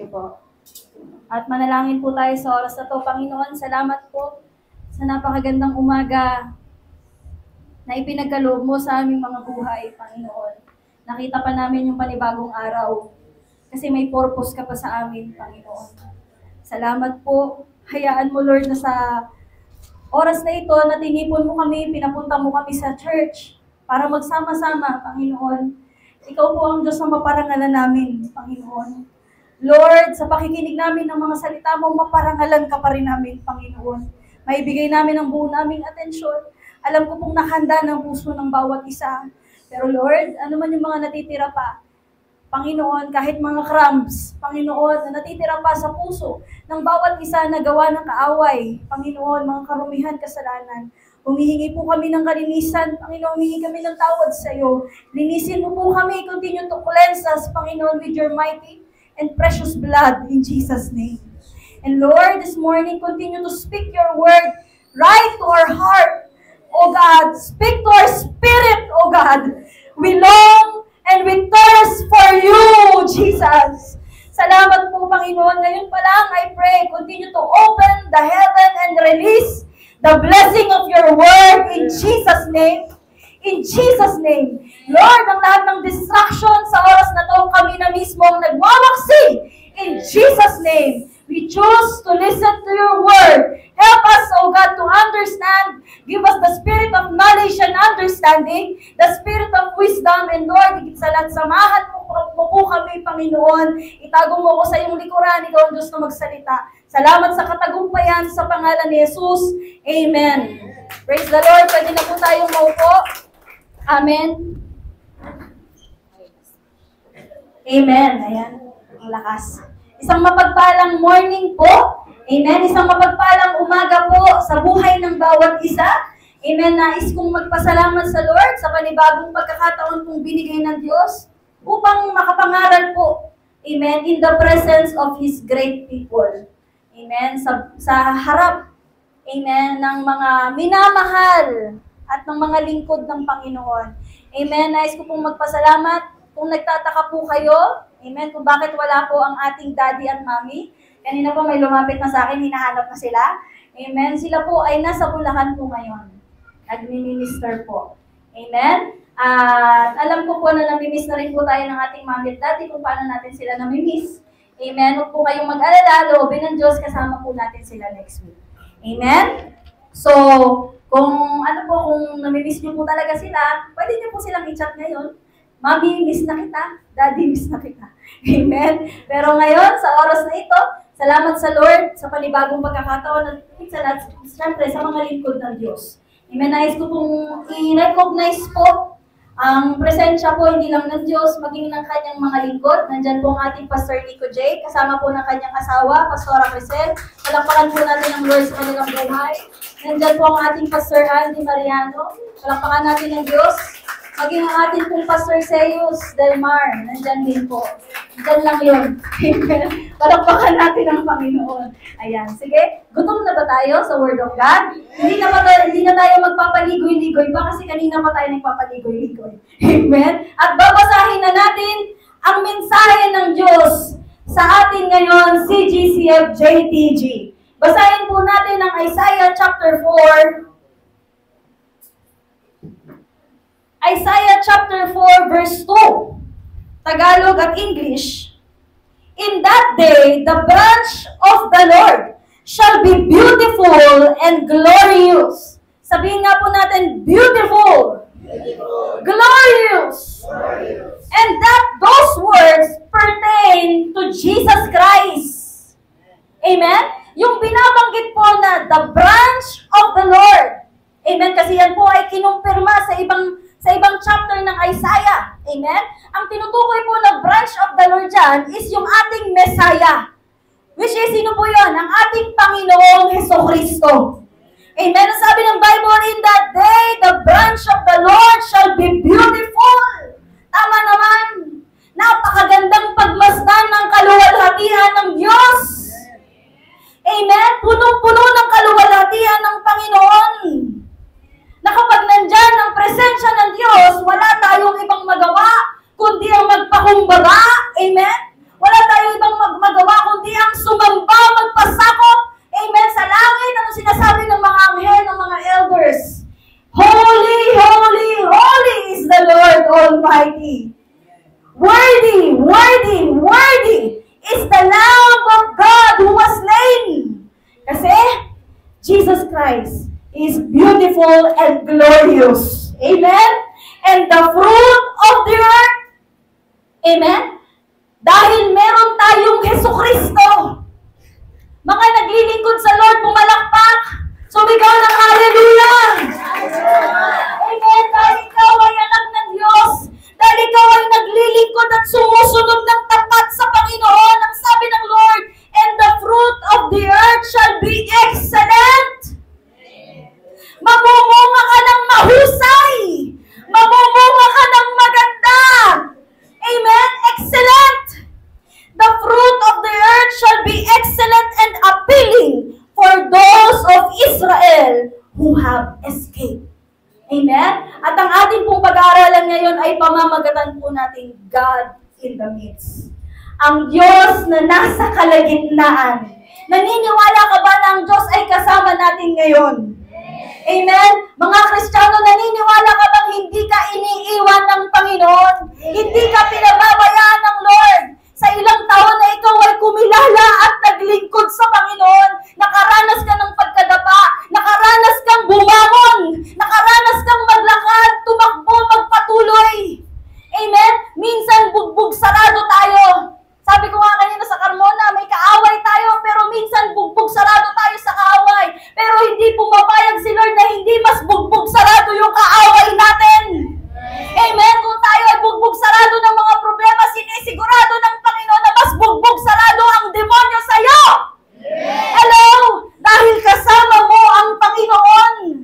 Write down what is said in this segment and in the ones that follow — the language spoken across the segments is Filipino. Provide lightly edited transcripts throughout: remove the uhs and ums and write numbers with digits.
Okay po. At manalangin po tayo sa oras na to. Panginoon, salamat po sa napakagandang umaga na ipinagkaloob mo sa aming mga buhay, Panginoon. Nakita pa namin yung panibagong araw kasi may purpose ka pa sa amin, Panginoon. Salamat po. Hayaan mo, Lord, na sa oras na ito na tinipon mo kami, pinapunta mo kami sa church para magsama-sama, Panginoon. Ikaw po ang Diyos na maparangalan namin, Panginoon. Lord, sa pakikinig namin ng mga salita mo, maparangalan ka pa rin namin, Panginoon. Maibigay namin ang buo naming atensyon. Alam ko pong nakahanda ng puso ng bawat isa. Pero Lord, ano man yung mga natitira pa, Panginoon, kahit mga crumbs, Panginoon, na natitira pa sa puso ng bawat isa na gawa ng kaaway, Panginoon, mga karumihan, kasalanan, humihingi po kami ng kalinisan, Panginoon, humihingi kami ng tawad sa iyo. Linisin mo po kami, continue to cleanse us, Panginoon, with your mighty and precious blood in Jesus' name. And Lord, this morning, continue to speak your word right to our heart, O God. Speak to our spirit, O God. We long and we thirst for you, Jesus. Salamat po, Panginoon. Ngayon pa lang, I pray, continue to open the heaven and release the blessing of your word in Jesus' name. In Jesus' name. Lord, ang lahat ng distraction sa oras na to, kami na mismo ang nagwawaksi. In Jesus' name, we choose to listen to your word. Help us, O God, to understand. Give us the spirit of knowledge and understanding, the spirit of wisdom, and Lord, higit sa lahat, samahan mo po kami, Panginoon. Itago mo ko sa iyong likuran, ikaw ang Diyos na magsalita. Salamat sa katagumpayan sa pangalan ni Jesus. Amen. Praise the Lord. Pwede na po tayong maupo. Amen. Amen. Ayan. Ang lakas. Isang mapagpalang morning po. Amen. Isang mapagpalang umaga po sa buhay ng bawat isa. Amen. Nais kong magpasalamat sa Lord sa panibagong pagkakataon kong binigay ng Diyos upang makapangaral po. Amen. In the presence of His great people. Amen. Sa harap. Amen. Ng mga minamahal at ng mga lingkod ng Panginoon. Amen. Nais ko pong magpasalamat. Kung nagtataka po kayo, amen, kung bakit wala po ang ating daddy at mommy. Kanina po may lumapit na sa akin, hinahanap na sila. Amen. Sila po ay nasa Bulacan po ngayon. Nagmi-minister po. Amen. At alam ko po na namimiss na rin po tayo ng ating mommy at daddy kung paano natin sila namimiss. Amen. Huwag po kayong mag-alala, loobin ng Diyos, kasama po natin sila next week. Amen. So, kung namimiss niyo po talaga sila, pwede niyo po silang i-chat ngayon. Mami, miss na kita. Daddy, miss na kita. Amen? Pero ngayon, sa oras na ito, salamat sa Lord sa panibagong pagkakataon at siyempre sa mga lingkod ng Diyos. Amen? Nais ko pong i-recognize po ang presensya po hindi lang ng Diyos, maging ng kanyang mga lingkod. Nandyan po ang ating Pastor Nico J, kasama po ng kanyang asawa, Pastora Crisel. Palakpakan po natin ang Lord sa kanilang buhay. Nandyan po ang ating Pastor Andy Mariano. Palakpakan natin ang Diyos. Maging ang ating pong Pastor Zeus Delmar, nandyan din po. Nandyan lang yun. Palakpakan natin ang Panginoon. Ayan, sige. Gutom na ba tayo sa Word of God? Hindi na tayo magpapaligoy-ligoy pa kasi kanina pa tayo nagpapaligoy-ligoy. Amen? At babasahin na natin ang mensahe ng Diyos sa atin ngayon, CGCF JTG. Basahin po natin ang Isaiah chapter 4. Isaiah chapter 4 verse 2, Tagalog at English. In that day, the branch of the Lord shall be beautiful and glorious. Sabihin nga po natin, beautiful, glorious. And that those words pertain to Jesus Christ. Amen? Yung binabanggit po na the branch of the Lord. Amen? Kasi yan po ay kinumpirma sa ibang chapter ng Isaiah. Amen? Ang tinutukoy po na branch of the Lord dyan is yung ating Messiah. Which is, sino po yun? Ang ating Panginoong Hesukristo. Amen? Ang sabi ng Bible, in that day, the branch of the Lord shall be beautiful. Tama naman. Napakagandang pagmasdan ng kaluwalhatian ng Diyos. Amen? Punong-puno ng kaluwalhatian ng Panginoon. Na kapag nandyan ang presensya ng Diyos, wala tayong ibang magawa, kundi ang magpakumbaba. Amen? Wala tayong ibang magawa, excellent and appealing for those of Israel who have escaped. Amen? At ang ating pong pag-aaralan ngayon ay pamamagatan po natin God in the midst. Ang Diyos na nasa kalagitnaan. Naniniwala ka ba na ang Diyos ay kasama natin ngayon? Amen? Mga Kristiyano, naniniwala ka bang hindi ka iniiwan ng Panginoon? Hindi ka pinababayaan ng Lord? Sa ilang taon na ikaw ay kumilala at naglingkod sa Panginoon, nakaranas ka ng pagkadapa, nakaranas kang bumangon, nakaranas kang maglakad, tumakbo, magpatuloy. Amen? Minsan bugbog sarado tayo. Sabi ko nga kanina sa Carmona, may kaaway tayo, pero minsan bugbog sarado tayo sa kaaway. Pero hindi pumapayag si Lord na hindi mas bugbog sarado yung kaaway natin. Amen? Kung tayo ay bugbog sarado ng mga problema, sinisigurado ng Panginoon na mas bugbog sarado ang demonyo sa'yo. Hello? Dahil kasama mo ang Panginoon.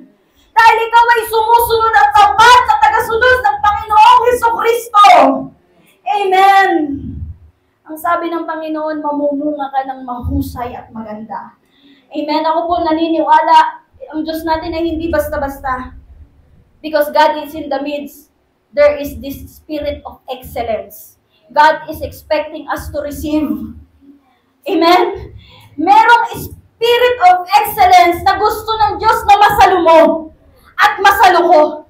Dahil ikaw ay sumusunod at tapat sa tagasunod ng Panginoong Hesukristo. Amen. Ang sabi ng Panginoon, mamumunga ka ng mahusay at maganda. Amen. Ako po naniniwala, ang Diyos natin ay hindi basta-basta. Because God is in the midst. There is this spirit of excellence. God is expecting us to receive. Amen? Merong spirit of excellence na gusto ng Diyos na masalumo at masaluko.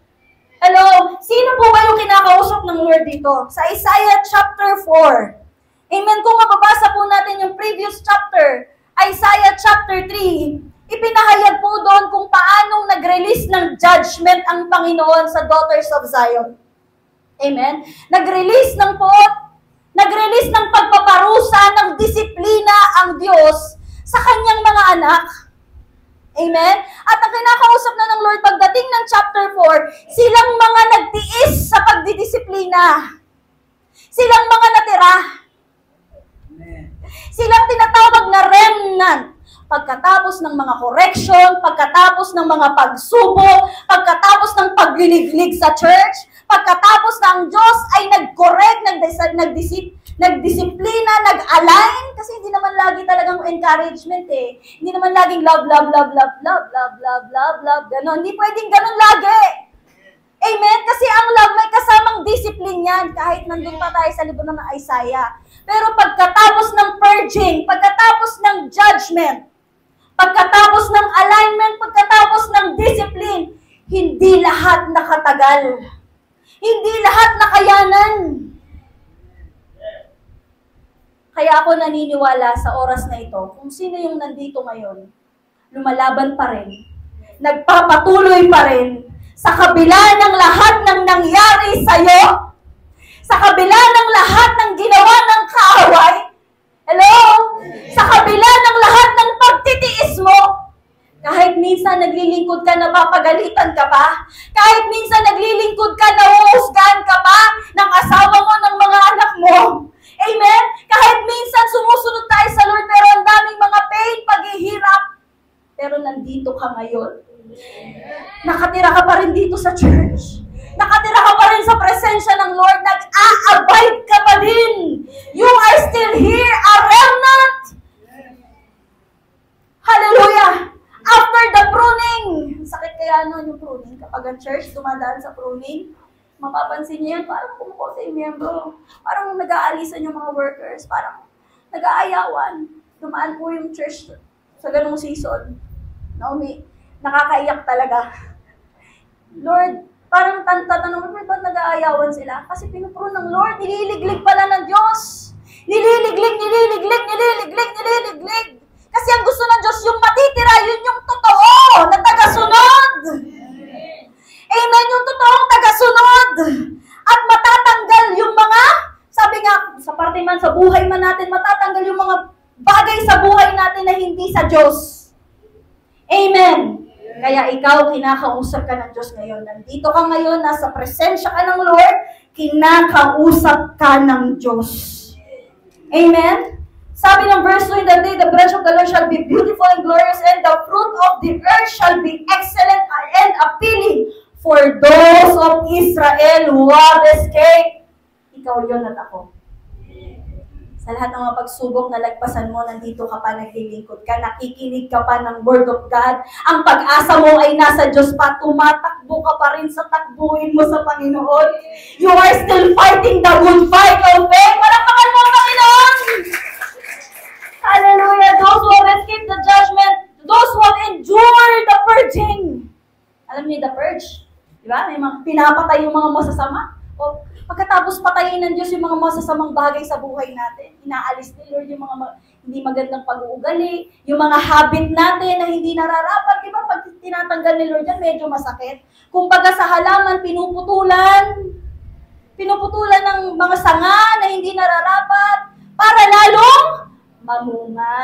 Hello? Sino po ba yung kinakausap ng Lord dito? Sa Isaiah chapter 4. Amen? Kung mababasa po natin yung previous chapter, Isaiah chapter 3, ipinahayag po doon kung paanong nag-release ng judgment ang Panginoon sa daughters of Zion. Amen? Nag-release ng pagpaparusa, ng disiplina ang Diyos sa kanyang mga anak. Amen? At ang kinakausap na ng Lord pagdating ng chapter 4, silang mga nagtiis sa pagdidisiplina. Silang mga natira. Silang tinatawag na remnant. Pagkatapos ng mga correction, pagkatapos ng mga pagsubok, pagkatapos ng pagliliglig sa church, pagkatapos na ang Diyos ay nag-correct, nagdisiplina, nag-align, kasi hindi naman lagi talagang encouragement eh. Hindi naman laging love, gano'n. Hindi pwedeng gano'n lagi. Amen? Kasi ang love may kasamang discipline yan, kahit nandun pa tayo sa libro ng Isaiah. Pero pagkatapos ng purging, pagkatapos ng judgment, pagkatapos ng alignment, pagkatapos ng discipline, hindi lahat nakatagal. Hindi lahat nakayanan. Kaya ako naniniwala sa oras na ito, kung sino yung nandito ngayon, lumalaban pa rin, nagpapatuloy pa rin, sa kabila ng lahat ng nangyari sa'yo, sa kabila ng lahat ng ginawa ng kaaway, hello? Sa kabila ng lahat ng pagtitiis mo, kahit minsan naglilingkod ka na papagalitan ka pa, kahit minsan naglilingkod ka na uhusgahan ka pa ng asawa mo, ng mga anak mo. Amen? Kahit minsan sumusunod tayo sa Lord pero ang daming mga pain, paghihirap. Pero nandito ka ngayon. Nakatira ka pa rin dito sa church. Nakatira ka pa rin sa presensya ng Lord. Nag-a-abide ka pa din. You are still here, a remnant. Hallelujah! After the pruning, sakit kaya nun yung pruning. Kapag ang church dumadaan sa pruning, mapapansin niyo yan, parang pumuko sa yung miyembro. Parang nag-aalisan yung mga workers. Parang nag-aayawan. Dumaan po yung church sa ganung season. Nakakaiyak talaga. Lord, parang tatanong mo, ba't nag-aayawan sila? Kasi pinupuro ng Lord, nililiglig pala ng Diyos. Nililiglig. Kasi ang gusto ng Diyos, yung matitira, yun yung totoo na tagasunod. Amen, yung totoong tagasunod. At matatanggal yung mga, sabi nga, sa parte man, sa buhay man natin, matatanggal yung mga bagay sa buhay natin na hindi sa Diyos. Amen. Kaya ikaw, kinakausap ka ng Diyos ngayon. Nandito ka ngayon, nasa presensya ka ng Lord, kinakausap ka ng Diyos. Amen? Sabi ng verse 2, in that day, the branch of the Lord shall be beautiful and glorious, and the fruit of the earth shall be excellent and appealing for those of Israel who have escaped. Ikaw yun at ako. Sa lahat ng mga pagsubok na lagpasan mo, nandito ka pa, naglilingkod ka, nakikinig ka pa ng Word of God. Ang pag-asa mo ay nasa Diyos pa, tumatakbo ka pa rin sa takbuhin mo sa Panginoon. You are still fighting the good fight of faith. Palakpakan mo ang Panginoon! Hallelujah! Those who have escaped the judgment, those who have endured the purging. Alam niyo the purge? Diba? May mga pinapatay yung mga masasama. O, pagkatapos patayin ng Diyos yung mga masasamang bagay sa buhay natin, inaalis ni Lord yung mga hindi magandang pag-uugali, yung mga habit natin na hindi nararapat. Diba? Pag tinatanggal ni Lord yan, medyo masakit. Kung baga sa halaman, pinuputulan ng mga sanga na hindi nararapat para lalong mamunga.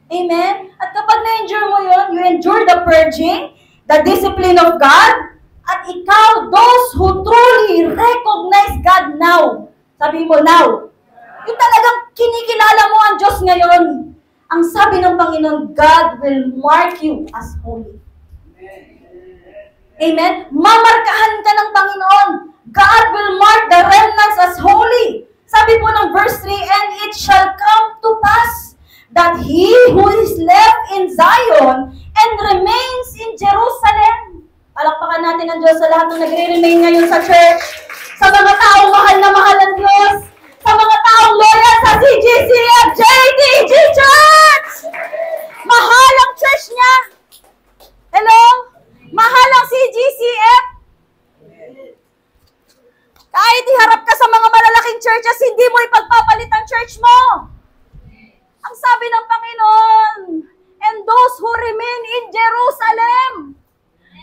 Amen? At kapag na-endure mo yun, you endure the purging, the discipline of God, at ikaw, those who truly recognize God now. Sabi mo now. Yung talagang kinikilala mo ang Diyos ngayon. Ang sabi ng Panginoon, God will mark you as holy. Amen? Mamarkahan ka ng Panginoon. God will mark the remnants as holy. Sabi po ng verse 3, and it shall come to pass that he who is left in Zion and remains in Jerusalem. Palakpakan natin ang Diyos sa lahat ng nagre-remain ngayon sa church, sa mga taong mahal na mahal ng Diyos, sa mga taong loyal sa CGCF JTG Church! Mahal ang church niya! Hello? Mahal ang CGCF! Kahit iharap ka sa mga malalaking churches, hindi mo ipagpapalit ang church mo! Ang sabi ng Panginoon, and those who remain in Jerusalem,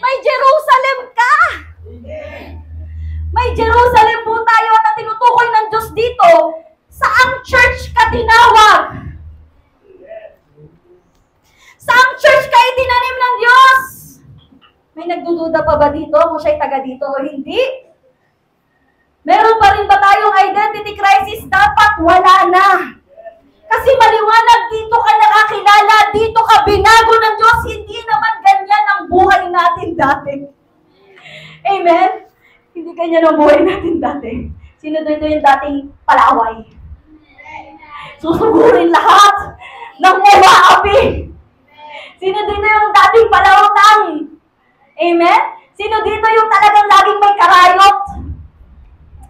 may Jerusalem ka! May Jerusalem po tayo at ang tinutukoy ng Diyos dito, saang church ka tinawag? Saang church ka itinanim ng Diyos? May nagdududa pa ba dito kung siya'y taga dito o hindi? Meron pa rin ba tayong identity crisis? Dapat wala na. Kasi maliwanag, dito ka nakakilala, dito ka binago ng Diyos, hindi naman ganyan ang buhay natin dati. Amen? Hindi ganyan ang buhay natin dati. Sino dito yung dating palaway? Susugurin lahat ng umaapi. Sino dito yung dating palawatang? Amen? Sino dito yung talagang laging may karayot?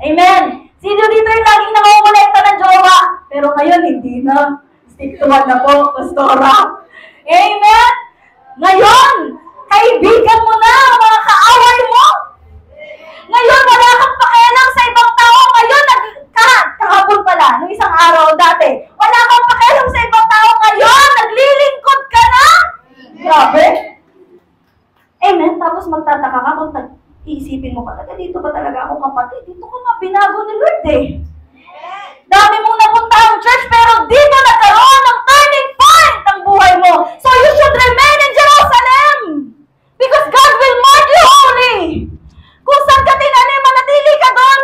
Amen? Sino dito yung laging nangungulikta ng jowa? Pero ngayon, hindi na. Stick to one na po, Pastora. Amen? Ngayon, kaibigan mo na ang mga kaaway mo. Ngayon, wala kang pakialam sa ibang tao. Ngayon, kahapon pala, nung isang araw dati, wala kang pakialam sa ibang tao. Ngayon, naglilingkod ka na. Grabe. Amen? Tapos magtataka ka kung iisipin mo pa, dito ba talaga ako kapatid? Dito ko nga binago ni Lord eh. Dami mong napunta ang church, pero dito nagkaroon ng turning point ang buhay mo. So you should remain in Jerusalem. Because God will mark you holy. Kung saan ka tinanim, manatili ka doon.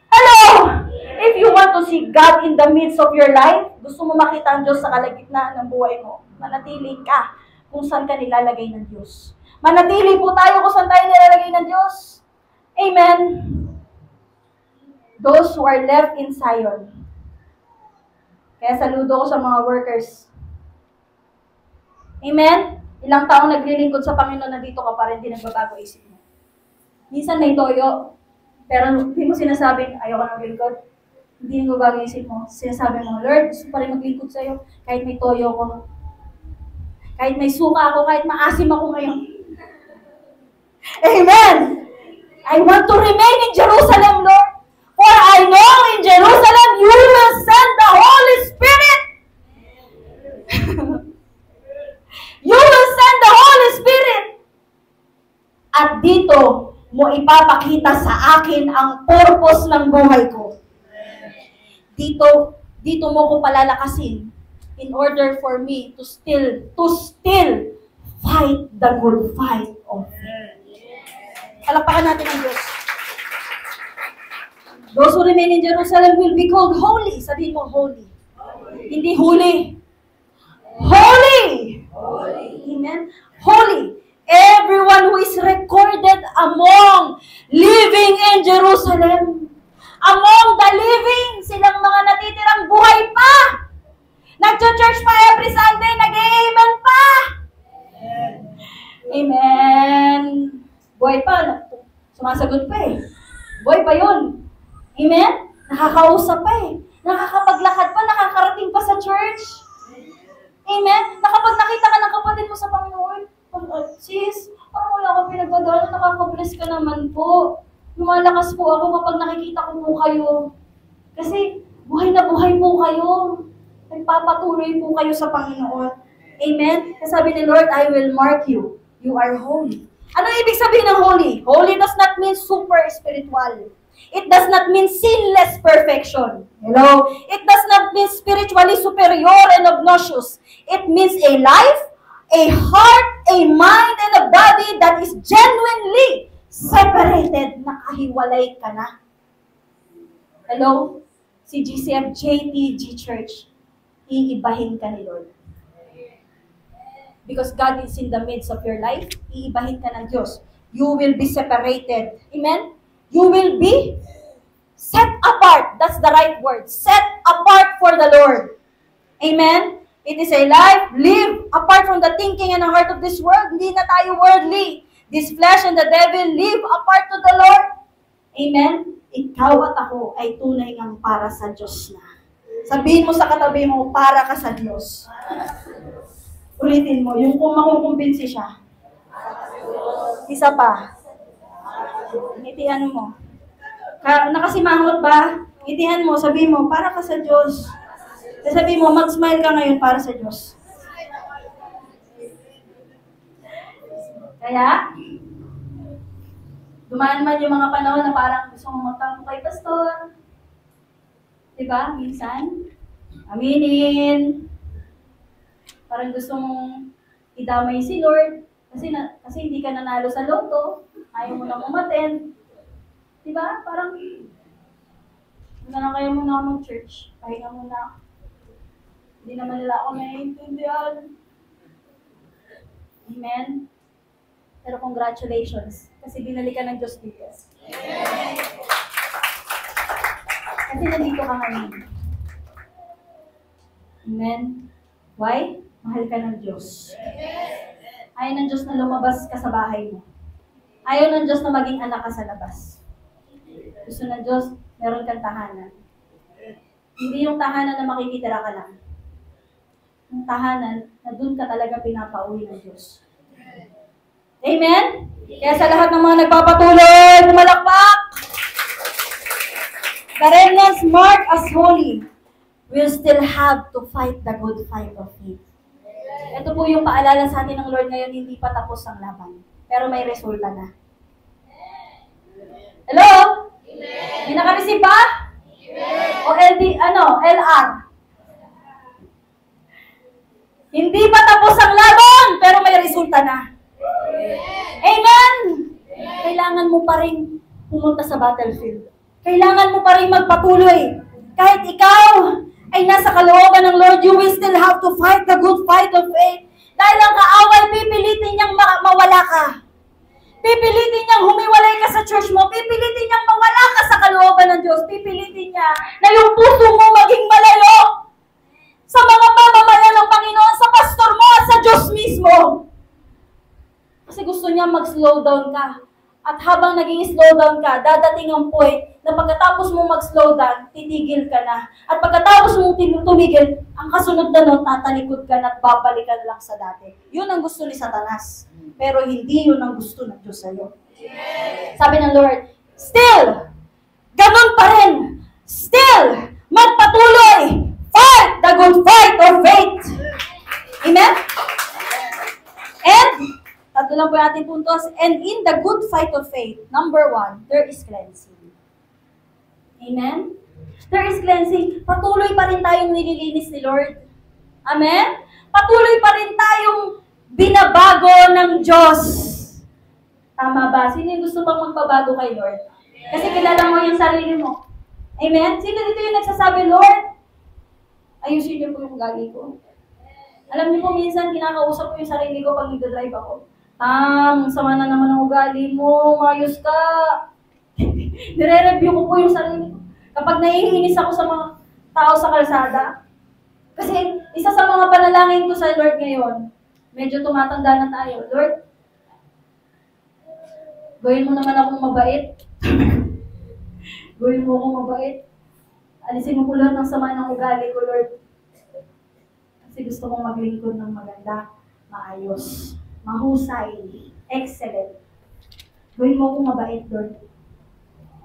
Hello? If you want to see God in the midst of your life, gusto mo makita ang Diyos sa kalagitnaan ng buhay mo, manatili ka kung saan ka nilalagay ng Diyos. Manatili po tayo kung saan tayo nilalagay ng Diyos. Amen. Those who are left in Zion. Kaya saludo ko sa mga workers. Amen? Ilang taong naglilingkod sa Panginoon, nandito ka pa rin, hindi nagbabago isip mo. Minsan may toyo, pero hindi mo sinasabing, ayaw ka naglilingkod. Hindi nagbabago isip mo. Sinasabi mo, Lord, gusto pa rin maglingkod sa'yo, kahit may toyo ko. Kahit may suka ako, kahit maasim ako ngayon. Amen! I want to remain in Jerusalem, Lord. For I know in Jerusalem you will send the Holy Spirit. You will send the Holy Spirit. At dito mo ipapakita sa akin ang purpose ng buhay ko. Dito mo ko palalakasin in order for me to still fight the good fight of faith. Palakpakan natin ang Diyos. Those who remain in Jerusalem will be called holy. Sabihin mo, holy. Hindi huli. Holy! Amen? Holy. Everyone who is recorded among living in Jerusalem. among the living, silang mga natitirang buhay pa. Nag-church pa every Sunday, nag-amen pa. Amen. Buhay pa. Sumasagot pa eh. Buhay pa yun. Amen? Nakakausap pa eh. Nakakapaglakad pa, nakakarating pa sa church. Amen? Nakapag nakita ka ng kapatid mo sa Panginoon, sis, parang wala akong pinagdadaanan, nakakabless ka naman po. Lumalakas po ako kapag nakikita ko po kayo. Kasi buhay na buhay po kayo. Nagpapatuloy po kayo sa Panginoon. Amen? Kasi sabi ni Lord, I will mark you. You are holy. Ano ibig sabihin ng holy? Holy does not mean super spiritual. It does not mean sinless perfection. Hello? It does not mean spiritually superior and obnoxious. It means a life, a heart, a mind, and a body that is genuinely separated. Nakahiwalay ka na. Hello? Si GCF JTG Church, iibahin ka ni Lord. Because God is in the midst of your life, iibahin ka ng Diyos. You will be separated. Amen? You will be set apart. That's the right word. Set apart for the Lord. Amen? It is a life live apart from the thinking and the heart of this world. Hindi na tayo worldly. This flesh and the devil live apart to the Lord. Amen? Ikaw at ako ay tunay ngang para sa Diyos na. Sabihin mo sa katabi mo, para ka sa Diyos. Ulitin mo, yung kung makukumbinsi siya. Isa pa. Ngitian mo. Nakasimangot ba? Ngitian mo, sabihin mo, para ka sa Diyos. Sabihin mo, mag-smile ka ngayon para sa Diyos. Kaya, dumaan man yung mga panahon na parang gusto mong magtanong kay pastor. Diba? Minsan, aminin. Parang gusto mong idamay si Lord kasi hindi ka nanalo sa loto, ayaw mo na umattend. Diba? Parang hindi na kayo muna ako ng church. Pahinga muna. Hindi naman nila ako naiintindihan. Amen? Pero congratulations. Kasi binali ka ng Diyos dito. Kasi nandito ka ngayon. Amen? Why? Mahal ka ng Diyos. Ayaw ng Diyos na lumabas ka sa bahay mo. Ayaw ng Diyos na maging anak ka sa labas. Gusto ng Diyos, meron kang tahanan. Hindi yung tahanan na makikitira ka lang. Yung tahanan na doon ka talaga pinapauwi ng Diyos. Amen? Kaya sa lahat ng mga nagpapatuloy, pumalakpak! The remnants marked as holy will still have to fight the good fight of faith. Ito po yung paalala sa atin ng Lord ngayon, hindi pa tapos ang laban. Pero may resulta na. Hello? Hindi naka-receive ba? O LR? Hindi pa tapos ang laban, pero may resulta na. Amen? Kailangan mo pa rin pumunta sa battlefield. Kailangan mo pa rin magpatuloy. Kahit ikaw ay nasa kalooban ng Lord, you will still have to fight the good fight of faith. Dahil ang kaaway, pipilitin niyang mawala ka. Pipilitin niyang humiwalay ka sa church mo. Pipilitin niyang mawala ka sa kalooban ng Diyos. Pipilitin niya na yung puso mo maging malayo sa mga mamamayan ng Panginoon, sa pastor mo at sa Diyos mismo. Kasi gusto niya mag-slow down ka. At habang naging slow down ka, dadating ang point na pagkatapos mo mag-slow down, titigil ka na. At pagkatapos mo tumigil, ang kasunod na nun, tatalikod ka na at babalikan lang sa dati. Yun ang gusto ni Satanas. Pero hindi yun ang gusto ng Diyos sa'yo. Sabi ng Lord, still, ganun pa rin. Still, magpatuloy. Fight the good fight of faith. Amen? And, tatlo lang po natin puntos. And in the good fight of faith, number 1, there is cleansing. Amen? There is cleansing. Patuloy pa rin tayong nililinis ni Lord. Amen? Patuloy pa rin tayong binabago ng Diyos. Tama ba? Sino yung gusto bang magpabago kay Lord? Kasi kilala mo yung sarili mo. Amen? Sino dito yung nagsasabi, Lord, ayusin niyo po yung ugali ko. Alam niyo po, minsan kinakausap ko yung sarili ko pag nagdadrive ako. Sama na naman ang ugali mo, mayos ka. Nire-review ko po yung sarili ko. Kapag naiinis ako sa mga tao sa kalsada, kasi isa sa mga panalangin ko sa Lord ngayon, medyo tumatanda na tayo. Lord, gawin mo naman akong mabait. Gawin mo akong mabait. Alisin mo po lahat ng sama ng ugali ko, Lord. Kasi gusto kong maglingkod ng maganda, maayos, mahusay, excellent. Gawin mo akong mabait, Lord.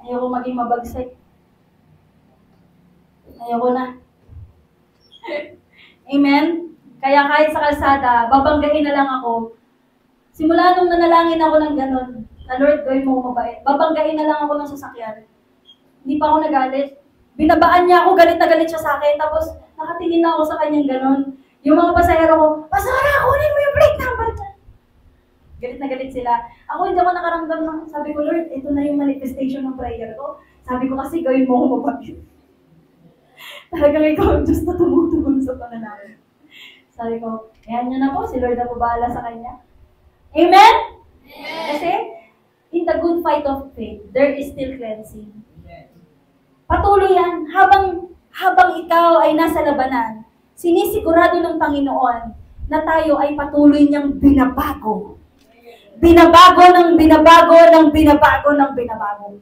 Ayoko maging mabagsik. Ayoko na. Amen? Kaya kahit sa kalsada, babanggain na lang ako. Simula nung nanalangin ako ng ganun, na Lord, gawin mo akong mabait. Babanggain na lang ako ng sasakyan. Hindi pa ako nagalit. Binabaan niya ako, galit na galit siya sa akin. Tapos, nakatingin na ako sa kanyang ganun. Yung mga pasahero ko, Pastora, kunin mo yung plate number niya. Galit na galit sila. Ako hindi ako nakaramdam ng, sabi ko, Lord, ito na yung manifestation ng prayer ko. Sabi ko kasi, gawin mo akong mabait. Talagang ikaw ang Diyos na tumutugon sa panalangin. Sabi ko, ayan niya na po, si Lord na po bahala sa kanya. Amen? Amen? Kasi, in the good fight of faith, there is still cleansing. Patuloy yan, habang ikaw ay nasa labanan, sinisigurado ng Panginoon na tayo ay patuloy niyang binabago. Binabago ng binabago ng binabago ng binabago.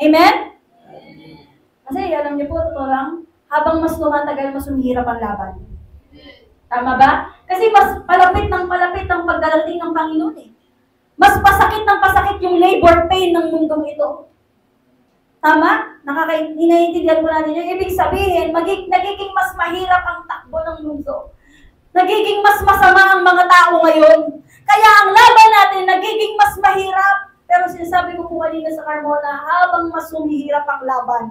Amen? Kasi alam niyo po, totoo lang, habang mas tumatagal, mas humihirap ang laban. Tama ba? Kasi mas palapit ng pagdarating ng Panginoon eh. Mas pasakit ng pasakit yung labor pain ng mundong ito. Tama? Naiintindihan mo natin yun. Ibig sabihin, nagiging mas mahirap ang takbo ng mundo. Nagiging mas masama ang mga tao ngayon. Kaya ang laban natin nagiging mas mahirap. Pero sinasabi ko po kanina sa Carmona, habang mas humihirap ang laban.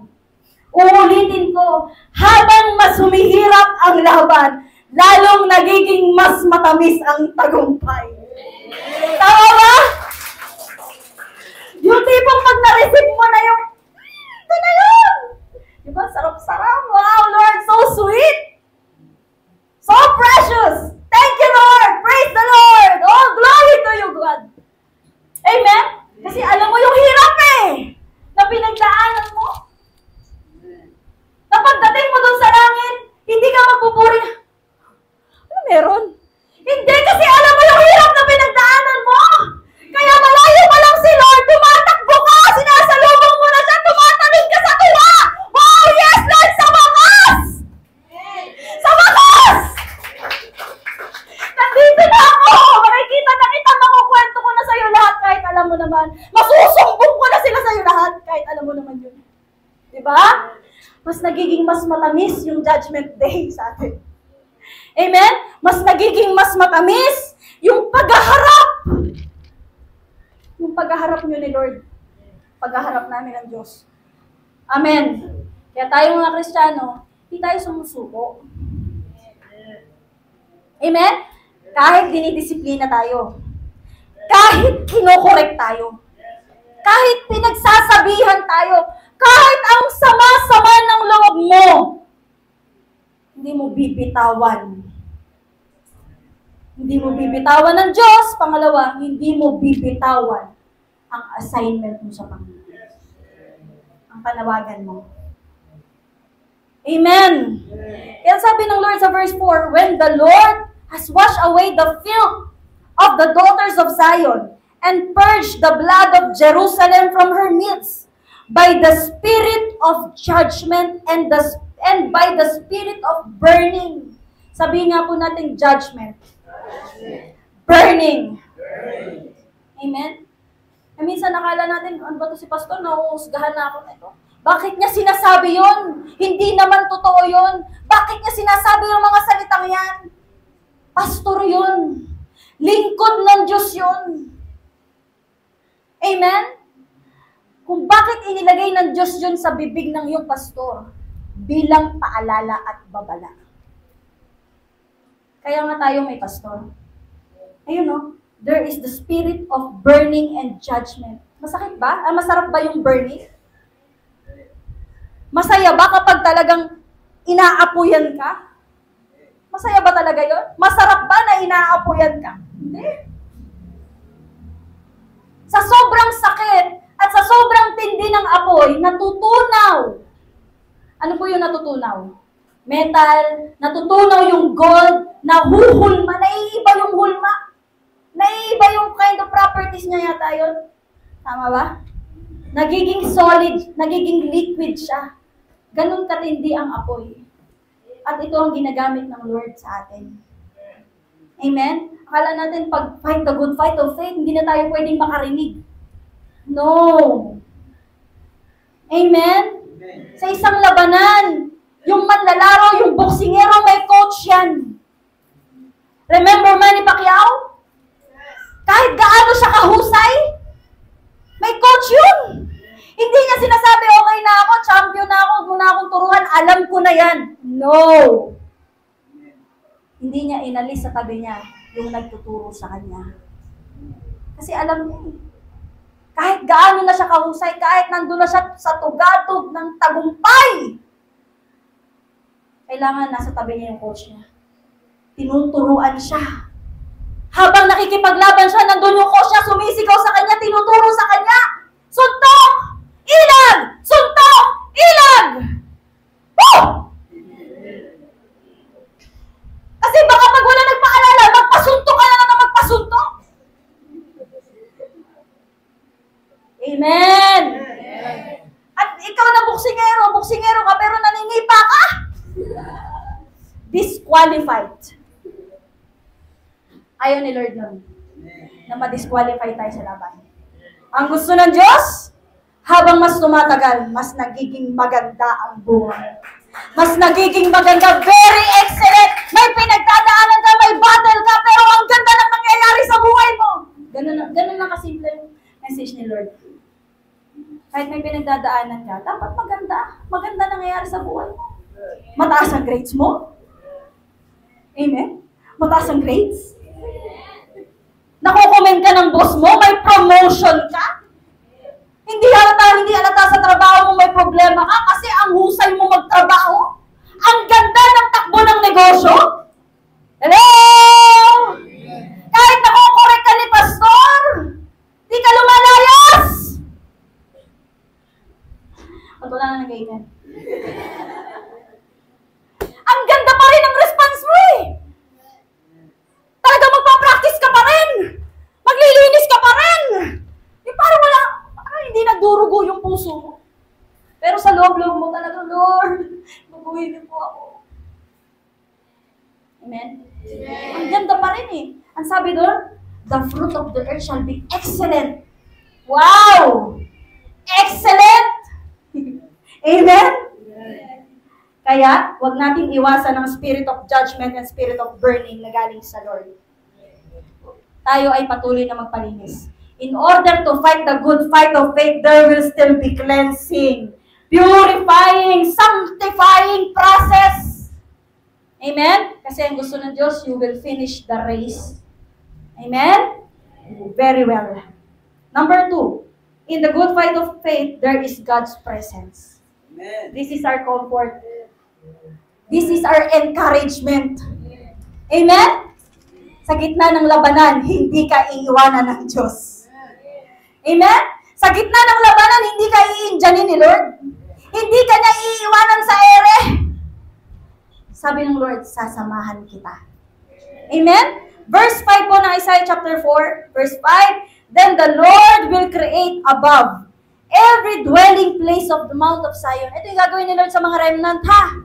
Uulitin ko, habang mas humihirap ang laban, lalong nagiging mas matamis ang tagumpay. Tama ba? Yung tipong pag na-receive mo na yung ito na yun! Diba? Sarap-sarap. Wow, Lord, so sweet! So precious! Thank you, Lord! Praise the Lord! All glory to you, God! Amen? Kasi alam mo yung hirap eh! Na pinagdaanan mo. Na pagdating mo dun sa langit, hindi ka magpupuri. Ano meron? Hindi, kasi alam mo yung hirap na pinagdaanan mo! Kaya malayo pa lang si Lord, tumatakbo ka! Sinasalubong mo na siya, tumatalon ka sa tuwa! Wow! Yes, Lord! Sa wakas! Sa wakas! Nandito na ako! Makikita na kita, makukwento ko na sa'yo lahat kahit alam mo naman. Masusumbong ko na sila sa'yo lahat kahit alam mo naman yun. Diba? Mas nagiging mas matamis yung judgment day sa atin. Amen? Mas nagiging mas matamis yung paghaharap. Yung paghaharap nyo ni Lord. Paghaharap namin ng Diyos. Amen. Kaya tayo mga Kristiyano, hindi tayo sumusuko. Amen? Kahit dinidisiplina tayo. Kahit kinokorek tayo. Kahit pinagsasabihan tayo. Kahit ang sama-sama ng loob mo. Hindi mo bibitawan. Hindi mo bibitawan ng Diyos. Pangalawa, hindi mo bibitawan ang assignment mo sa Panginoon. Ang panawagan mo. Amen. Kaya sabi ng Lord sa verse 4, when the Lord has washed away the filth of the daughters of Zion and purged the blood of Jerusalem from her midst by the spirit of judgment and by the spirit of burning. Sabihin nga po natin judgment. Burning. Amen? Minsan nakala natin, ano ba to si Pastor? Nauusgahan na ako nito. Bakit niya sinasabi yun? Hindi naman totoo yun. Bakit niya sinasabi yung mga salitang yan? Pastor yun. Lingkod ng Diyos yun. Amen? Kung bakit inilagay ng Diyos yun sa bibig ng iyong pastor, bilang paalala at babala. Kaya nga tayo may pastor. Ayun no, there is the spirit of burning and judgment. Masakit ba? Masarap ba yung burning? Masaya ba kapag talagang inaapuyan ka? Masaya ba talaga yun? Masarap ba na inaapuyan ka? Hindi. Sa sobrang sakit at sa sobrang tindi ng apoy, natutunaw Ano po yung natutunaw? Metal, natutunaw yung gold, nahuhulma, naiiba yung hulma. Naiiba yung kind of properties niya yata yun. Tama ba? Nagiging solid, nagiging liquid siya. Ganun katindi ang apoy. At ito ang ginagamit ng Lord sa atin. Amen? Akala natin pag fight the good fight of faith, hindi na tayo pwedeng makarinig. No. Amen? Sa isang labanan, yung manlalaro, yung boksingero, may coach yan. Remember Manny Pacquiao? Kahit gaano siya kahusay, may coach yun. Hindi niya sinasabi, okay na ako, champion na ako, huwag mo na akong turuan, alam ko na yan. No. Hindi niya inalis sa tabi niya yung nagtuturo sa kanya. Kasi alam niya, kahit gaano na siya kahusay, kahit nandun na siya sa tugatog ng tagumpay, kailangan nasa tabi niya yung coach niya. Tinuturuan siya. Habang nakikipaglaban siya, nandun yung coach niya, sumisigaw sa kanya, tinuturo sa kanya. Suntok! Ilag! Suntok! Ilag! Woo! Kasi baka pag wala nagpaalala, magpasuntok ka na lang na magpasuntok. Amen! At ikaw na buksingero ka, pero naninipa ka. Disqualified. Ayaw ni Lord nun na ma-disqualify tayo sa laban. Ang gusto ng Diyos, habang mas tumatagal, mas nagiging maganda ang buhay. Mas nagiging maganda, very excellent. May pinagdadaanan ka, may battle ka, pero ang ganda ng nangyayari sa buhay mo. Ganun lang kasimple yung message ni Lord. Kahit may pinagdadaanan ka, dapat maganda. Maganda nangyayari sa buhay mo. Mataas ang grades mo. Amen? Mataas ang grades. Nakukomment ka ng boss mo, may promotion ka. Hindi halata sa trabaho mo may problema ka kasi ang husay mo magtrabaho. Ang ganda ng takbo ng negosyo. Hello! Kahit nakukorek ka ni pastor, di ka lumalayas. At wala na nag-amen. Ang ganda pa rin ng response mo eh. Talaga magpa-practice ka pa rin. Maglilinis ka pa rin. Parang hindi nagdurugo yung puso mo. Pero sa loob-loob mo talaga, Lord, mabuhay niyo po ako. Amen? Amen? Ang ganda pa rin eh. Ang sabi doon, the fruit of the earth shall be excellent. Wow! Excellent! Amen? Amen? Kaya, huwag nating iwasan ang spirit of judgment and spirit of burning na galing sa Lord. Tayo ay patuloy na magpalinis. In order to fight the good fight of faith, there will still be cleansing, purifying, sanctifying process. Amen? Kasi ang gusto ng Diyos, you will finish the race. Amen? Very well. Number 2, in the good fight of faith, there is God's presence. Amen. This is our comfort. This is our encouragement. Amen? Sa gitna ng labanan, hindi ka iiwanan ng Diyos. Amen? Sa gitna ng labanan, hindi ka iinjanin ni Lord. Hindi ka niya iiwanan sa ere. Sabi ng Lord, sasamahan kita. Amen? Verse 5 po ng Isaiah chapter 4, verse 5, then the Lord will create above every dwelling place of the Mount of Zion. Ito yung gagawin ni Lord sa mga remnant, ha?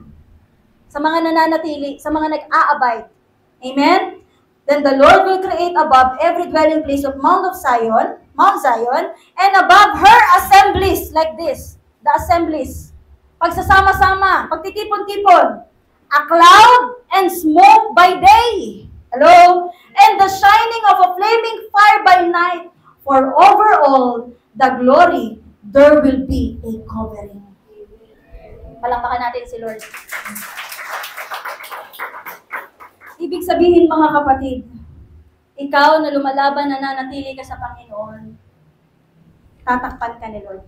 Sa mga nananatili, sa mga nag-a-abide. Amen? Then the Lord will create above every dwelling place of Mount Zion, and above her assemblies, like this, the assemblies. Pagsasama-sama, pagtitipon-tipon, a cloud and smoke by day. Hello? And the shining of a flaming fire by night. For over all the glory, there will be a covering. Palakpakan natin si Lord. Ibig sabihin, mga kapatid, ikaw na lumalaban na nanatili ka sa Panginoon, tatakpan ka ni Lord.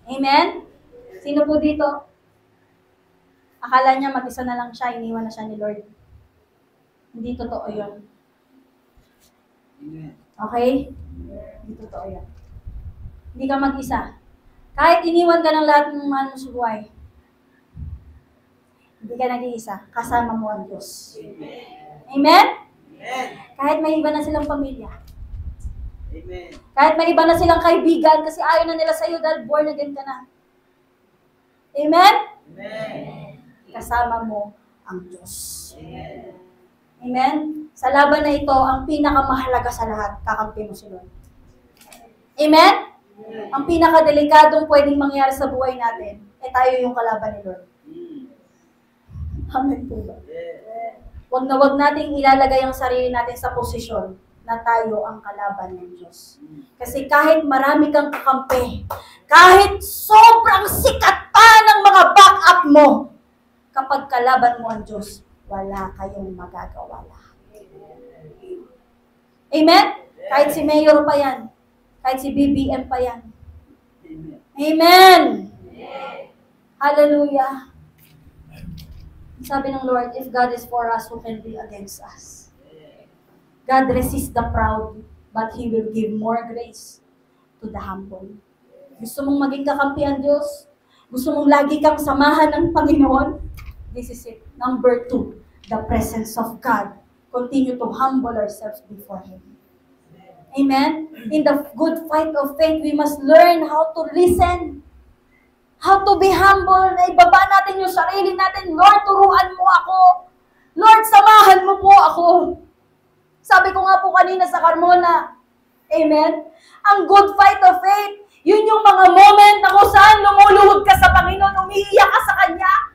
Amen? Sino po dito? Akala niya mag-isa na lang siya, iniwan na siya ni Lord. Hindi totoo yun. Okay? Hindi totoo yun. Hindi ka mag-isa. Kahit iniwan ka ng lahat ng mahal mo sa buhay, hindi ka nag-iisa. Kasama mo ang Diyos. Amen? Kahit may iba na silang pamilya. Amen. Kahit may iba na silang kaibigan kasi ayaw na nila sa'yo dahil born again ka na. Amen? Amen. Kasama mo ang Diyos. Amen. Amen? Sa laban na ito, ang pinakamahalaga sa lahat, kakampi mo si Lord. Amen? Ang pinakadelikadong pwedeng mangyari sa buhay natin, tayo yung kalaban ni Lord. Amen po ba? Huwag na huwag nating ilalagay ang sarili natin sa posisyon na tayo ang kalaban ng Diyos. Kasi kahit marami kang kakampi, kahit sobrang sikat pa ng mga backup mo, kapag kalaban mo ang Diyos, wala kayong magagawa lahat. Amen? Kahit si Mayor pa yan. Kahit si BBM pa yan. Amen! Hallelujah! Sabi ng Lord, if God is for us, who can be against us? God resists the proud, but He will give more grace to the humble. Gusto mong maging kakampi ang Diyos? Gusto mong lagi kang samahan ng Panginoon? This is it. Number 2, the presence of God. Continue to humble ourselves before Him. Amen? In the good fight of faith, we must learn how to listen. How to be humble. Na ibaba natin yung sarili natin. Lord, turuan mo ako. Lord, samahan mo po ako. Sabi ko nga po kanina sa Carmona. Amen? Ang good fight of faith, yun yung mga moment na kung saan lumuluhod ka sa Panginoon, umiiyak ka sa Kanya.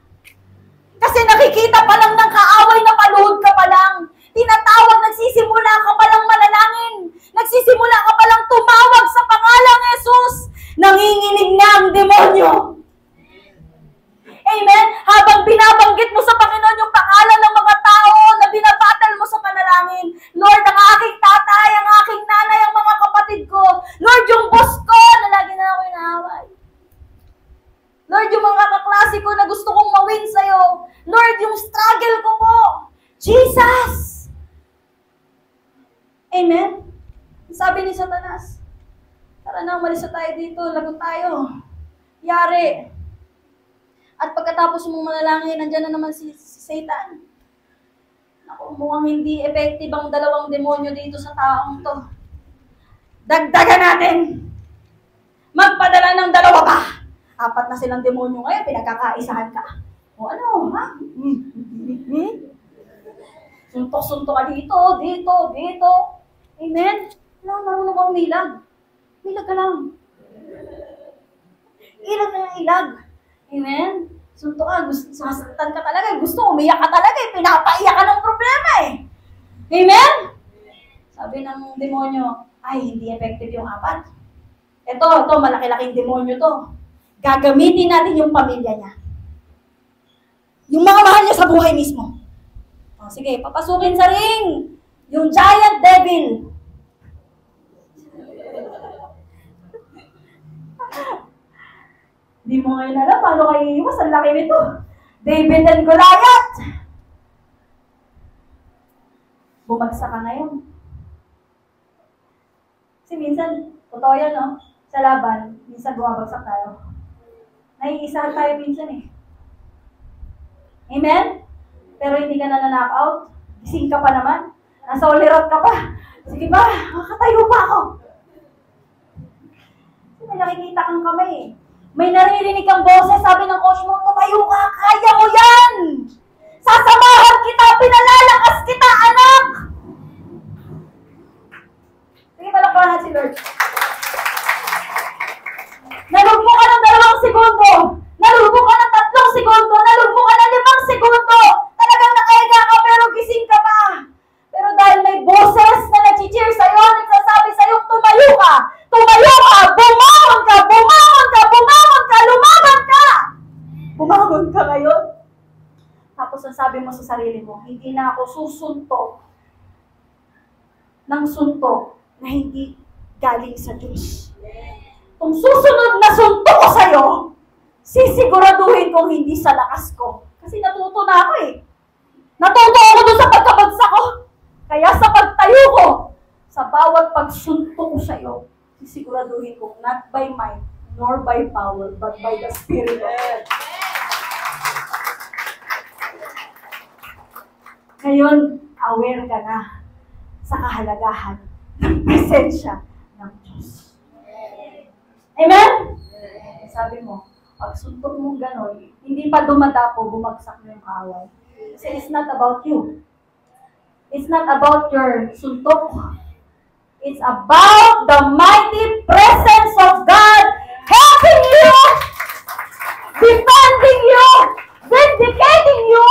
Kasi nakikita pa lang ng kaaway na paluhod ka pa lang. Tinatawag, nagsisimula ka pa lang manalangin. Nagsisimula ka pa lang tumawag sa pangalang Jesus. Nanginginig na ang demonyo. Amen? Habang binabanggit mo sa Panginoon yung pangalan ng mga tao na binabattle mo sa panalangin. Lord, ang aking tatay, ang aking nanay, ang mga kapatid ko. Lord, yung boss ko na lagi na ako inaaway. Lord, yung mga kaklase ko na gusto kong mawin sa'yo. Lord, yung struggle ko po. Jesus! Amen? Sabi ni Satanas, tara na, umalis na tayo dito, lagot tayo. Yari. At pagkatapos mong manalangin, nandyan na naman si Satan. Naku, mukhang hindi effective ang dalawang demonyo dito sa taong to. Dagdagan natin. Magpadala ng 2 pa. 4 na silang demonyo ngayon, pinagkakaisahan ka. O ano, ha? Suntok-suntok ka dito, dito. Amen? Wala, marunong ka umilag. Ilag ka lang. Ilag na yung ilag. Amen? Suntok ka, sasaktan ka talaga. Gusto, umiyak ka talaga. Pinapaiyak ka ng problema eh. Amen? Sabi ng demonyo, ay, hindi effective yung 4. Ito, malaki-laking demonyo to. Gagamitin natin yung pamilya niya. Yung mga mahal niya sa buhay mismo. O, sige, papasukin sa ring. Yung giant devil. Hindi mo ngayon alam paano kayo iiwas. Ang laki nito. David and Goliath. Bumagsak ka ngayon. Kasi minsan, totoo yan, no? Sa laban, minsan bumabagsak tayo. Naiisahan tayo minsan eh. Amen? Pero hindi ka na na-knock-out. Gising ka pa naman. Nasa ulirot ka pa. Sige ba, makatayo pa ako. May nakikita kang kamay eh. May naririnig kang boses, sabi ng coach mo, tumayo ka, kaya mo yan! Sasamahan kita, pinalalakas kita, anak! Sige, palakpahan si Lord. Nalugmo ka ng 2 segundo. Nalugmo ka ng 3 segundo. Nalugmo ka ng 5 segundo. Talagang nakahiga ka pero gising ka pa. Pero dahil may boses na nag-cheer sa'yo, nagsasabi sa'yo, tumayo ka! Tumayo ka! Bumangon ka! Bumangon ka! Bumangon ka! Lumaban ka! Bumangon ka ngayon. Tapos ang sabi mo sa sarili mo, hindi na ako susuntok ng suntok na hindi galing sa Diyos. Kung susunod na suntok ko sa'yo, sisiguraduhin kong hindi sa lakas ko. Kasi natuto na ako eh. Natuto ako doon sa pagkabagsak ko. Kaya sa pagtayo ko, sa bawat pagsuntok ko sa'yo, sisiguraduhin kong not by might, nor by power, but by the Spirit of God. Ngayon, aware ka na sa kahalagahan ng presensya ng Diyos. Amen? Sabi mo, pag suntok mong gano'n, hindi pa dumadapo, bumagsak na yung kaaway. Kasi it's not about you. It's not about your suntok. It's about the mighty presence of God helping you, defending you, vindicating you.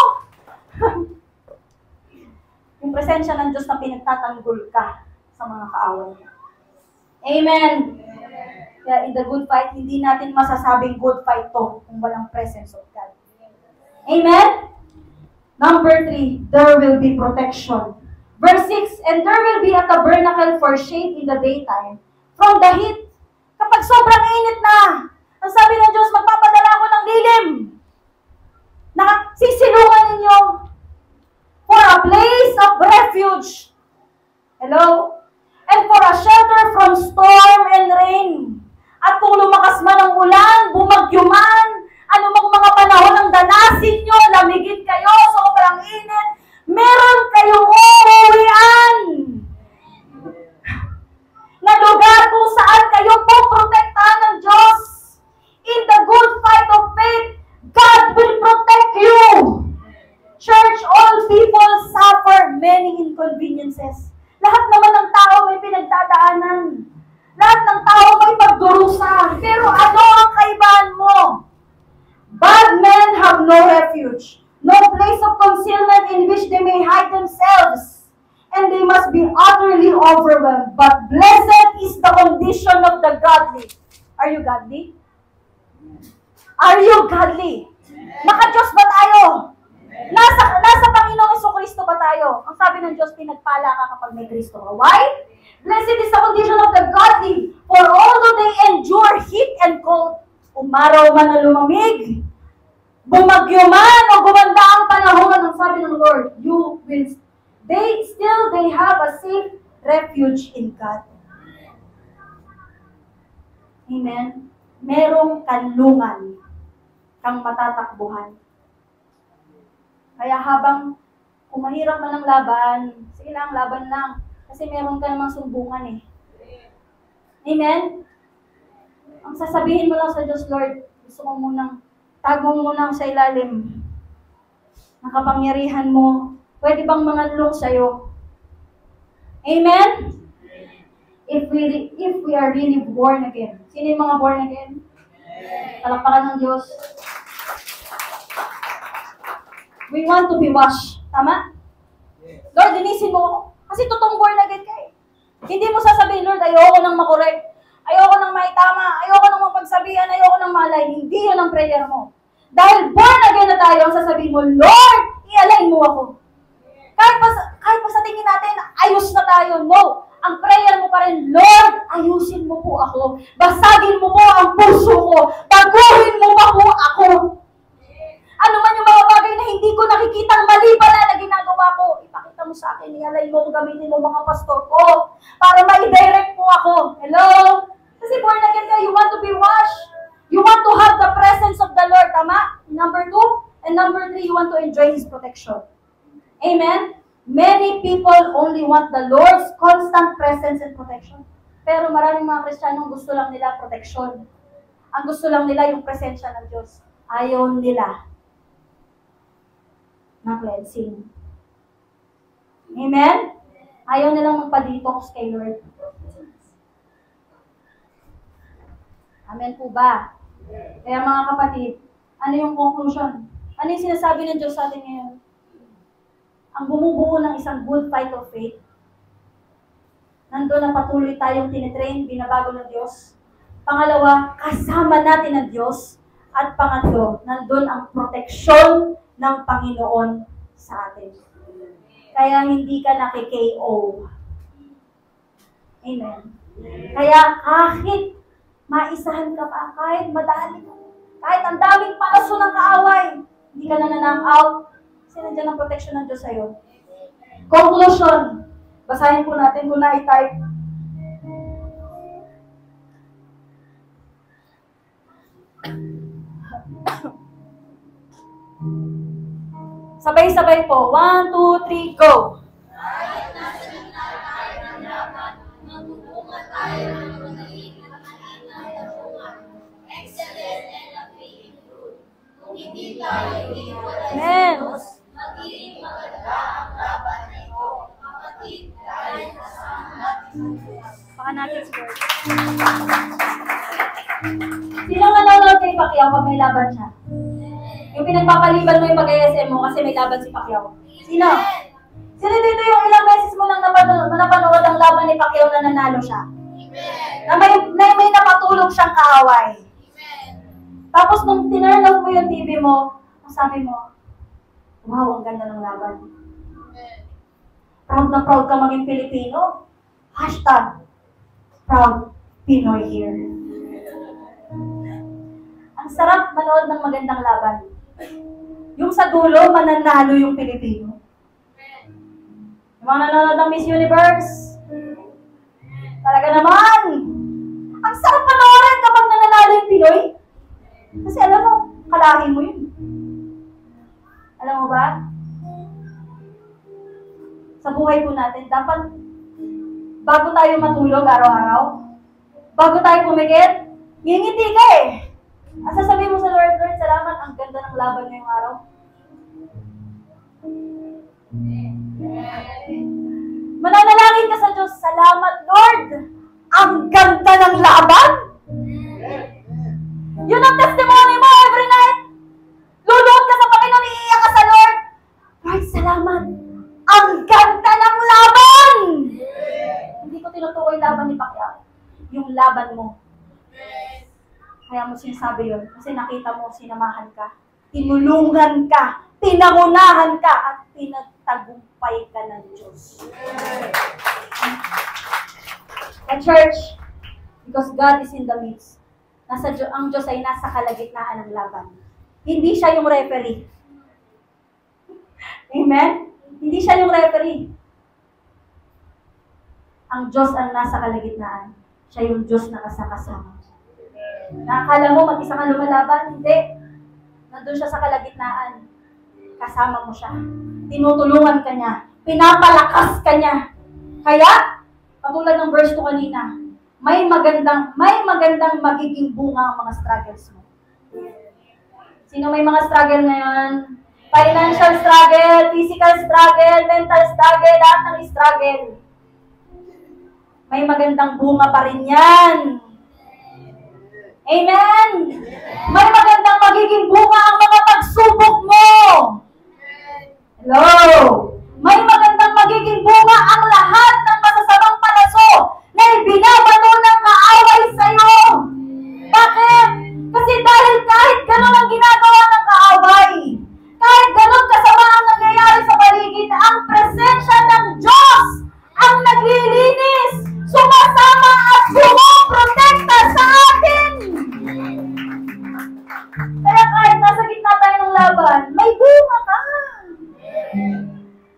Yung presensya ng Diyos na pinagtatanggol ka sa mga kaaway niya. Amen. Kaya in the good fight, hindi natin masasabing good fight to kung walang presence of God. Amen? Number 3, there will be protection. Verse 6, and there will be a tabernacle for shade in the daytime from the heat. Kapag sobrang init na, ang sabi ng Diyos, magpapadala ako ng lilim na sisilungan ninyo for a place of refuge. Hello? And for a shelter from storm and rain. At kung lumakas man ang ulan, bumagyo man, anumang mga panahon ang danasin nyo, lamigin kayo, sobrang init, meron kayong uuwian na lugar kung saan kayo poprotektahan ng Diyos. In the good fight of faith, God will protect you. Church, all people suffer many inconveniences. Lahat naman ng tao may pinagdadaanan. Lahat ng tao may pagdurusa. Pero ano ang kaibahan mo? Bad men have no refuge, no place of concealment in which they may hide themselves, and they must be utterly overwhelmed. But blessed is the condition of the godly. Are you godly? Are you godly? Naka-Diyos ba tayo? Nasa Panginoong Jesucristo ba tayo? Ang sabi ng Diyos, pinagpala ka kapag may Kristo ka. Why? Blessed is the condition of the godly, for although they endure heat and cold, umaraw man na lumamig, bumagyo man o gumanda ang panahon, ang sabi ng Lord, they have a safe refuge in God. Amen? Merong kanlungan kang matatakbuhan. Kaya habang kung mahirap man ang laban, sige lang, laban lang. Kasi meron ka namang sumbungan eh. Amen? Ang sasabihin mo lang sa Diyos, Lord, gusto ko munang, tagong mo lang sa ilalim. Ang kapangyarihan mo, pwede bang manganlong sa'yo? Amen? If we are really born again. Sino yung mga born again? Palakpakan ng Diyos. We want to be washed. Tama? Lord, dinisin mo ako. Kasi totoong born again ka eh. Hindi mo sasabihin, Lord, ayoko nang makorek. Ayoko nang maitama. Ayoko nang mapagsabihan. Ayoko nang malay. Hindi yun ang prayer mo. Dahil born again na tayo, ang sasabihin mo, Lord, i-align mo ako. Kahit pa sa tingin natin, ayos na tayo. No. Ang prayer mo pa rin, Lord, ayusin mo po ako. Basagin mo po ang puso ko. Baguhin mo pa po ako. Ano man yung mga bagay na hindi ko nakikitang mali pala na ginagawa ko, ipakita mo sa akin, i-align mo, gamitin mo mga pastor ko para ma-direct mo ako. Hello? Kasi born again ka, you want to be washed. You want to have the presence of the Lord, tama? Number 2. And number 3, you want to enjoy His protection. Amen? Many people only want the Lord's constant presence and protection. Pero maraming mga Kristiyanong gusto lang nila protection. Ang gusto lang nila yung presensya ng Diyos. Ayaw nila na cleansing. Amen? Ayaw nilang magpa-detox kay Lord. Amen po ba? Kaya mga kapatid, ano yung conclusion? Ano yung sinasabi ng Diyos sa atin ngayon? Ang bumubuo ng isang good fight of faith, nandun na patuloy tayong tinitrain, binabago ng Diyos. Pangalawa, kasama natin ang Diyos. At pangatlo, nandun ang proteksyon ng Panginoon sa atin. Kaya hindi ka naki-KO. Amen. Kaya kahit maisahan ka pa, kahit madali ka, kahit ang daming palaso ng kaaway, hindi ka na na-knock-out, kasi nandiyan ang protection ng Diyos sa'yo. Conclusion. Basahin po natin kung na-type. Sabay-sabay po. 1, 2, 3, go! Kahit nasa gitna tayo ng laban, magbubunga tayo ng magaling at maliit na bunga. Excellent and appealing fruit. Kung hindi tayo iiwalay sa Amen. Diyos, magiging maganda ang laban na ito. Kapatid, dahil kasama natin sa Diyos. Baka natin si Lord. Sino nanonood kay Pacquiao pag may laban siya? Yung pinagpapaliban mo yung pag-ISM mo kasi may laban si Pacquiao. Sino? Sino dito yung ilang beses mo nang napanood ang laban ni Pacquiao na nanalo siya? Na may napatulog siyang kaaway. Tapos nung tinurn off mo yung TV mo, sabi mo, wow, ang ganda ng laban. Proud na proud ka maging Pilipino. Hashtag, proud Pinoy here. Ang sarap manood ng magandang laban. Yung sa dulo, mananalo yung Pilipino. Yung mga nanonood ng Miss Universe, talaga naman, ang sarap panoorin kapag nananalo yung Pinoy. Kasi alam mo, kalahin mo yun. Alam mo ba? Sa buhay po natin, dapat bago tayo matulog araw-araw, bago tayo pumikit, ngingiti ka eh. Sasabihin mo sa Lord, Lord, salamat, ang ganda ng laban ngayong araw. Mananalangin ka sa Diyos, salamat Lord, ang ganda ng laban. Yun ang testimony mo every night. Luluhod ka sa Panginoon, iiyak ka sa Lord. Lord, salamat, ang ganda ng laban. Hindi ko tinutukoy laban ni Pacquiao. Yung laban mo. Kaya mo sinasabi yun. Kasi nakita mo, sinamahan ka. Tinulungan ka. Pinangunahan ka. At pinagtagumpay ka ng Diyos. At church, because God is in the midst, ang Diyos ay nasa kalagitnaan ng laban. Hindi siya yung referee. Amen? Hindi siya yung referee. Ang Diyos ang nasa kalagitnaan. Siya yung Diyos na kasama. Nakakala mo, mag-isa ka lumalaban? Hindi. Nandun siya sa kalagitnaan. Kasama mo siya. Tinutulungan ka niya. Pinapalakas ka niya. Kaya, katulad ng verse 2 kanina, may magandang magiging bunga ang mga struggles mo. Sino may mga struggle ngayon? Financial struggle, physical struggle, mental struggle, lahat ng struggle. May magandang bunga pa rin yan. Amen! May magandang magiging bunga ang mga pagsubok mo. Hello! May magandang magiging bunga ang lahat ng masasamang palaso na ibinabato ng kaaway sa'yo. Bakit? Kasi dahil kahit gano'n ang ginagawa ng kaaway, kahit gano'n kasama ang nangyayari sa paligid, ang presensya ng Diyos ang naglilinis, sumasama at pumuprotekta sa atin. Kaya kahit nasa gitna tayo ng laban, may bunga ka.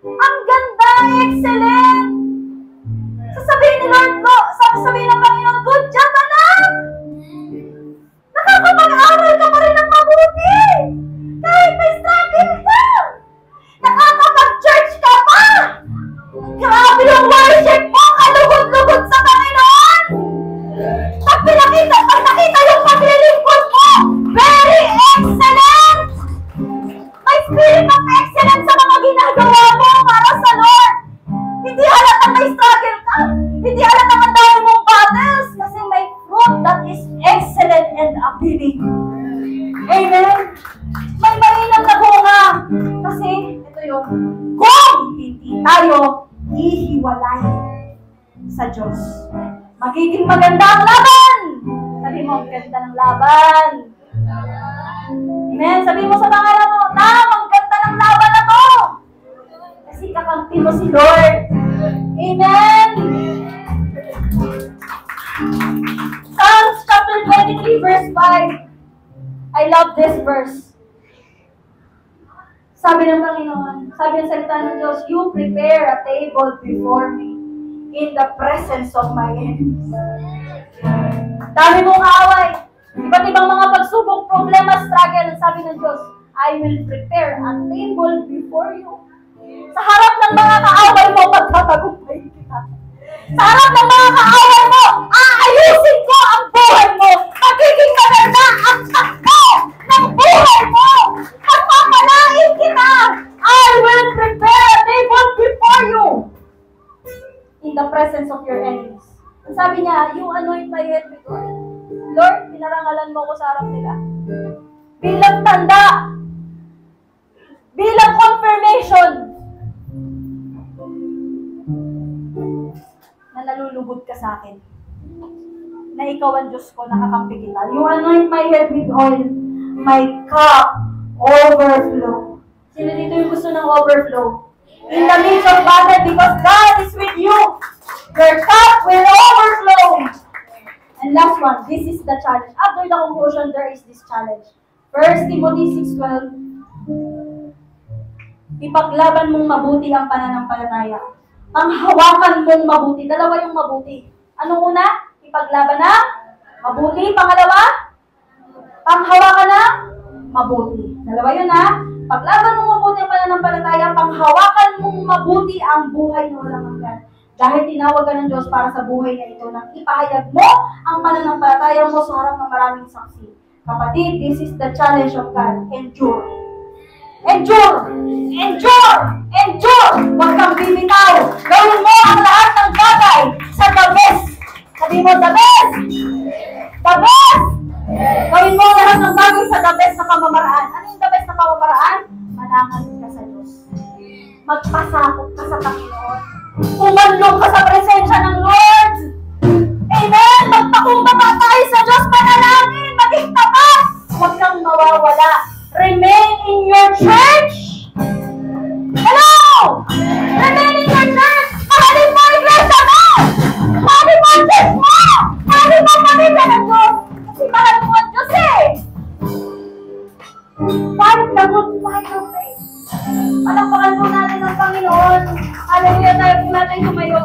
Ang ganda, excellent. Sasabihin ni Lord, sasabihin ng Panginoon, good job, anak. Nakakapag-aral ka pa rin ng mabuti. Kahit may struggle ka. Nakakapag-church ka pa. Grabe yung worship mo, kalugod-lugod sa Panginoon. Pag nakita yung paglilingkod mo, very excellent. May spirit of excellence sa mga ginagawa mo para sa Lord. Hindi halatang may struggle ka. Hindi halatang ang dami mong battles kasi may fruit that is excellent and appealing. Amen? May mainang na bunga. Kasi, ito yun, kung hindi tayo hihiwalay sa Diyos, magiging maganda ang laban. Sabi mo, ang ganda ng laban. Amen? Sabi mo sa pangalan mo, ang ganda ng laban na to. Kasi kakampi mo si Lord. Amen? Psalms chapter 23 verse 5. I love this verse. Sabi ng Panginoon, sabi ng salita ng Diyos, you prepare a table before me in the presence of my enemies. Dami mong kaaway. Iba't ibang mga pagsubok, problema, struggle, sabi ng Diyos, I will prepare a table before you. Sa harap ng mga kaaway mo, pagtatagumpay kita. Sa harap ng mga kaaway mo, aayusin ko ang buhay mo. Magiging maganda ang takbo ng buhay mo. Pagpapalain kita. I will prepare a table before you in the presence of your enemies. Ang sabi niya, you anoint my head with oil. Lord, pinarangalan mo ko sa harap nila. Bilang tanda, bilang confirmation, na nalulugod ka sa akin. Na ikaw ang Diyos ko, nakakampi kita. You anoint my head with oil, my cup overflow. Sino dito yung gusto ng overflow? In the midst of battle, because God is with you, your cup will overflow. And last one, this is the challenge. After the conclusion, there is this challenge. 1 Timothy 6:12. Ipaglaban mong mabuti ang pananampalataya. Panghawakan mong mabuti. Dalawa yung mabuti. Anong una? Ipaglaban ng mabuti. Pangalawa? Panghawakan ng mabuti. Dalawa yun ha. Paglaban mong mabuti ang pananampalataya, panghawakan mong mabuti ang buhay na walang hanggan. Dahil tinawag ka ng Diyos para sa buhay na ito nang ipahayag mo ang pananampalataya mo sa harap ng maraming saksi. Kapatid, this is the challenge of God. Endure. Endure! Endure! Endure! Huwag kang bibitaw. Gawin mo ang lahat ng bagay sa the best. Sabi mo, the best! The best! Gawin mo ang lahat ng bagay sa the best na pamamaraan. Ano yung the best na pamamaraan? Manangalit ka sa Diyos. Magpasakot ka sa Panginoon. Umanlong ka sa presensya ng Lord. Amen! Magpakumbaba tayo sa Diyos, manalangin, maging tapat. Huwag kang mawawala. Remain in your church. Hello! Remain in your church. Mahalin mo ang iglesia mo. Mahalin mo ang church mo. Mahalin mo ang pamilya ng Diyos. Kasi mahal mo ang Diyos eh. Fight the good fight of faith. Palakpakan po natin ang Panginoon. Hallelujah, tayo po natin tumayo.